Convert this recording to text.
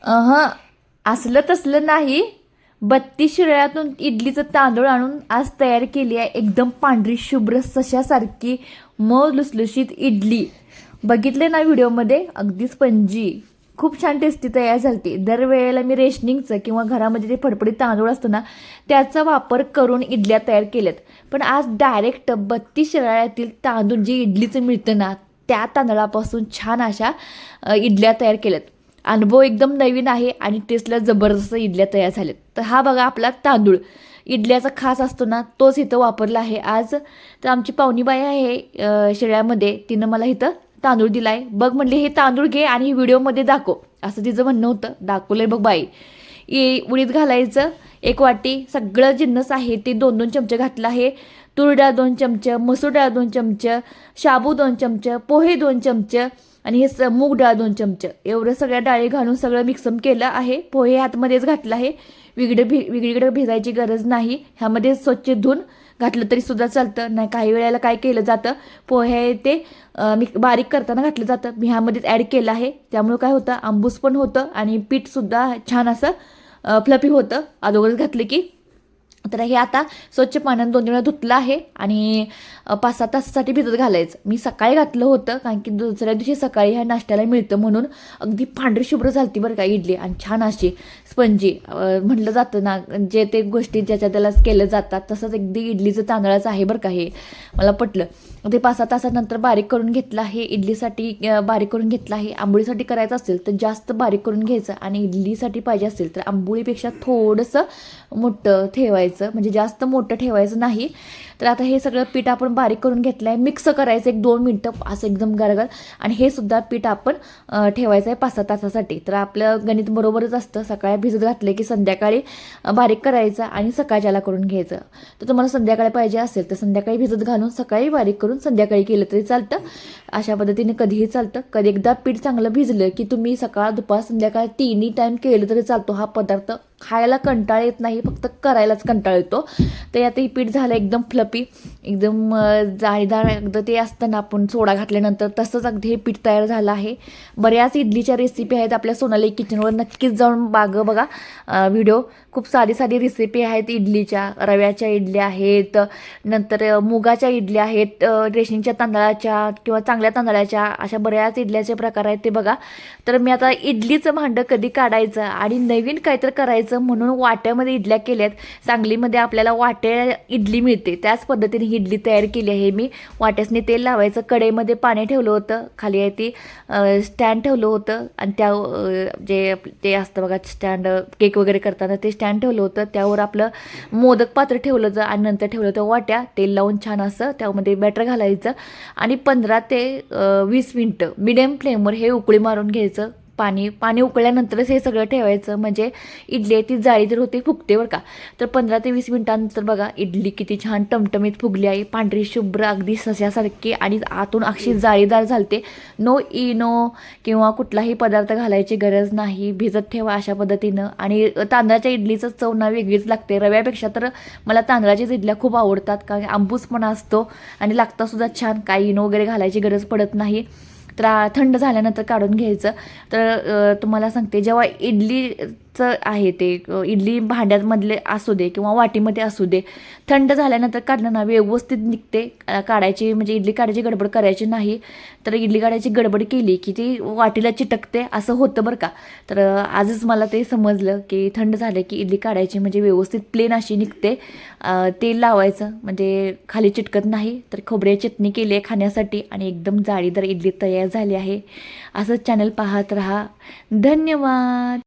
असलं तसलं नाही. 32 शिळ्यातून इडलीचं तांदूळ आणून आज तयार केली आहे एकदम पांढरी शुभ्र सशासारखी मऊ लुसलुशीत इडली. बघितले ना व्हिडिओमध्ये, अगदी स्पंजी, खूप छान टेस्टी तयार झाली. दरवेळेला मी रेशनिंगचं किंवा घरामध्ये जे फडफडीत तांदूळ असतो ना त्याचा वापर करून इडल्या तयार केल्यात. पण आज डायरेक्ट 32 शिराळ्यातील तांदूळ जे इडलीचं मिळतं ना त्या तांदळापासून छान अशा इडल्या तयार केल्यात. अनुभव एकदम नवीन आहे आणि टेस्टला जबरदस्त इडल्या तयार झाल्यात. तर हा बघा आपला तांदूळ इडल्याचा खास असतो ना तोच इथं वापरला आहे आज. तर आमची पाहुणीबाई आहे शिळ्यामध्ये, तिनं मला इथं तांदूळ दिलाय. बघ म्हणले हे तांदूळ घे आणि व्हिडिओमध्ये दाखव, असं तिचं म्हणणं होतं. दाखवलंय बघ बाई. उडीद घालायचं 1 वाटी, सगळं जिन्नस आहे ते 2-2 चमचे घातलं आहे. तूर डाळ 2 चमचे, मसूर डाळ 2 चमचे, शाबू 2 चमचे, पोहे 2 चमचे आणि हे मूग डाळ 2 चमचे, एवढं सगळ्या डाळी घालून सगळं मिक्सअप केलं आहे. पोहे ह्यातमध्येच घातलं आहे, वेगळीकडे भिजायची गरज नाही. ह्यामध्ये स्वच्छ धुवून घातलं तरी सुद्धा चालतं. नाही काही वेळेला काय केलं जातं, पोहे ते बारीक करताना घातलं जातं. मी ह्यामध्येच ॲड केलं आहे, त्यामुळे काय होतं आंबूस पण होतं आणि पीठसुद्धा छान असं फ्लफी होतं अगोदरच घातलं की. तर हे आता स्वच्छ पाण्याने 2 वेळा धुतलं आहे आणि 5-6 तासासाठी भिजत घालायचं. मी सकाळी घातलं होतं कारण की दुसऱ्या दिवशी सकाळी ह्या नाश्त्याला मिळतं म्हणून. अगदी पांढरी शुभ्र झालती बरं का इडली आणि छान अशी स्पंजी. म्हटलं जातं ना जे ते गोष्टी ज्याच्या त्याला केलं जातात तसंच अगदी इडलीचं तांदळाचं आहे बरं का हे, मला पटलं. ते 5-6 तासानंतर बारीक करून घेतलं आहे. इडलीसाठी बारीक करून घेतलं आहे. आंबोळीसाठी करायचं असेल तर जास्त बारीक करून घ्यायचं आणि इडलीसाठी पाहिजे असेल तर आंबोळीपेक्षा थोडंसं मोठं ठेवायचं, म्हणजे जास्त मोठं ठेवायचं नाही. तर आता हे सगळं पीठ आपण बारीक करून घेतलं आहे. मिक्स करायचं 1-2 मिनटं असं एकदम गरगर, आणि हे सुद्धा पीठ आपण ठेवायचं आहे 5-6 तासासाठी. तर आपलं गणित बरोबरच असतं, सकाळी भिजत घातले की संध्याकाळी बारीक करायचं आणि सकाळच्याला करून घ्यायचं. तर तुम्हाला संध्याकाळी पाहिजे असेल तर संध्याकाळी भिजत घालून सकाळी बारीक करून संध्याकाळी केलं तरी चालतं. अशा पद्धतीने कधीही चालतं. कधी एकदा पीठ चांगलं भिजलं की तुम्ही सकाळ दुपार संध्याकाळ 3ही टाईम केलं तरी चालतो. हा पदार्थ खायला कंटाळ येत नाही, फक्त करायलाच कंटाळ येतो. तर आता ही पीठ झालं एकदम फ्लपी, एकदम जाळीदार. अगदी ते असतं ना आपण सोडा घातल्यानंतर तसंच अगदी हे पीठ तयार झालं आहे. बऱ्याच इडलीच्या रेसिपी आहेत आपल्या सोनाली किचनवर, नक्कीच जाऊन बघा व्हिडिओ. खूप साधी साधी रेसिपी आहेत इडलीच्या. रव्याच्या इडल्या आहेत, नंतर मुगाच्या इडल्या आहेत, रेशनिंगच्या तांदळाच्या किंवा चांगल्या तांदळाच्या, अशा बऱ्याच इडल्याचे प्रकार आहेत ते बघा. तर मी आता इडलीचं भांडं कधी काढायचं आणि नवीन काहीतरी करायचं म्हणून वाट्यामध्ये इडल्या केल्यात. सांगलीमध्ये आपल्याला वाट्या इडली मिळते, त्याच पद्धतीने ही इडली तयार केली आहे मी. वाट्यासने तेल लावायचं, कढईमध्ये पाणी ठेवलं होतं, खाली आहे ती स्टँड ठेवलं होतं आणि त्या जे ते असतं बघा स्टँड केक वगैरे करताना ते स्टँड ठेवलं होतं. त्यावर आपलं मोदक पात्र ठेवलं होतं आणि नंतर ठेवलं होतं वाट्या. तेल लावून छान असं त्यामध्ये बॅटर घालायचं आणि 15 ते 20 मिनटं मिडियम फ्लेमवर हे उकळी मारून घ्यायचं. पाणी उकळल्यानंतरच हे सगळं ठेवायचं, म्हणजे इडली आहे ती जाळीदार होते, फुगते बरं का. तर 15 ते 20 मिनिटांनंतर बघा इडली किती छान टमटमीत फुगली आहे, पांढरी शुभ्र अगदी सस्यासारखी आणि आतून अशी जाळीदार झालते. नो इनो किंवा कुठलाही पदार्थ घालायची गरज नाही, भिजत ठेवा अशा पद्धतीनं. आणि तांदळाच्या इडलीचं चव ना वेगळीच लागते. रव्यापेक्षा तर मला तांदळाच्याच इडल्या खूप आवडतात, कारण आंबूसपणा असतो आणि लागतासुद्धा छान. काही इनो वगैरे घालायची गरज पडत नाही. तर थंड झाल्यानंतर काढून घ्यायचं. तर तुम्हाला सांगते, जेव्हा इडलीचं आहे ते इडली भांड्यामधले असू दे किंवा वाटीमध्ये असू दे, थंड झाल्यानंतर काढलं ना व्यवस्थित निघते. काढायची म्हणजे इडली काढायची गडबड करायची नाही. तर इडली काढायची गडबड केली की ती वाटीला चिटकते, असं होतं बरं का. तर आजच मला ते समजलं की थंड झालं की इडली काढायची म्हणजे व्यवस्थित प्लेन अशी निघते. तेल लावायचं म्हणजे खाली चिटकत नाही. तर खोबऱ्याची चटणी केली आहे खाण्यासाठी आणि एकदम जाळीदार इडली तयार झाली आहे. असंच चॅनल पाहत राहा. धन्यवाद.